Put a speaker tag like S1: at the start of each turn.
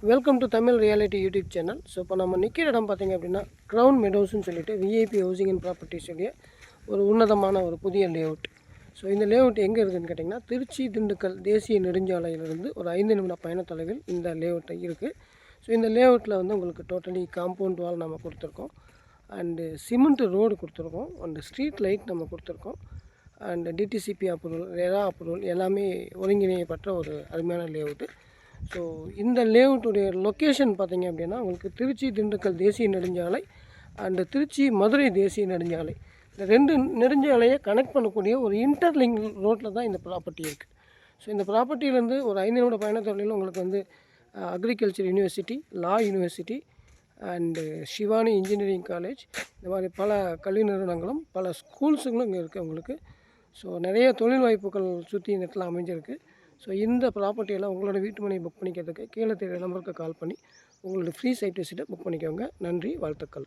S1: Welcome to Tamil reality YouTube channel. So இப்போ நம்ம நிற்கிற இடம் பார்த்திங்க அப்படின்னா க்ரௌன் மெடோஸ்ன்னு சொல்லிட்டு விஐபி ஹவுசிங் அண்ட் ப்ராப்பர்ட்டிஸுடைய ஒரு உன்னதமான ஒரு புதிய லேஅவுட். ஸோ இந்த லேஅவுட் எங்கே இருக்குதுன்னு கேட்டிங்கன்னா திருச்சி திண்டுக்கல் தேசிய நெடுஞ்சாலையிலிருந்து ஒரு 5 நிமிட பயண தொலைவில் இந்த லேஅவுட் இருக்குது. ஸோ இந்த லேஅவுட்டில் வந்து உங்களுக்கு டோட்டலி காம்பவுண்ட் வால் நம்ம கொடுத்துருக்கோம், அண்டு சிமெண்ட் ரோடு கொடுத்துருக்கோம், அண்டு ஸ்ட்ரீட் லைட் நம்ம கொடுத்துருக்கோம், and DTCP approval, RERA approval எல்லாமே ஒருங்கிணையப்பட்ட ஒரு அருமையான லேஅவுட்டு. ஸோ இந்த லேஅவுட்டுடைய லொக்கேஷன் பார்த்திங்க அப்படின்னா உங்களுக்கு திருச்சி திண்டுக்கல் தேசிய நெடுஞ்சாலை அண்டு திருச்சி மதுரை தேசிய நெடுஞ்சாலை, இந்த 2 நெடுஞ்சாலையை கனெக்ட் பண்ணக்கூடிய ஒரு இன்டர்லிங்க் ரோட்டில் தான் இந்த ப்ராப்பர்ட்டி இருக்குது. ஸோ இந்த ப்ராப்பர்ட்டியிலேருந்து ஒரு 5 நிமிட பயணத்தொலைவில் உங்களுக்கு வந்து agriculture university, law university and Shivani engineering college, இந்த மாதிரி பல கல்வி நிறுவனங்களும் பல ஸ்கூல்ஸுங்களும் இங்கே இருக்குது உங்களுக்கு. ஸோ நிறைய தொழில் வாய்ப்புகள் சுற்றி இந்த இடத்துல அமைஞ்சிருக்கு. ஸோ இந்த ப்ராப்பர்ட்டியெல்லாம் உங்களோட வீட்டு மனையை புக் பண்ணிக்கிறதுக்கு கீழே தெரியுற நம்பருக்கு கால் பண்ணி உங்களோட ஃப்ரீ சைட் விசிட்டை புக் பண்ணிக்கோங்க. நன்றி, வாழ்த்துக்கள்.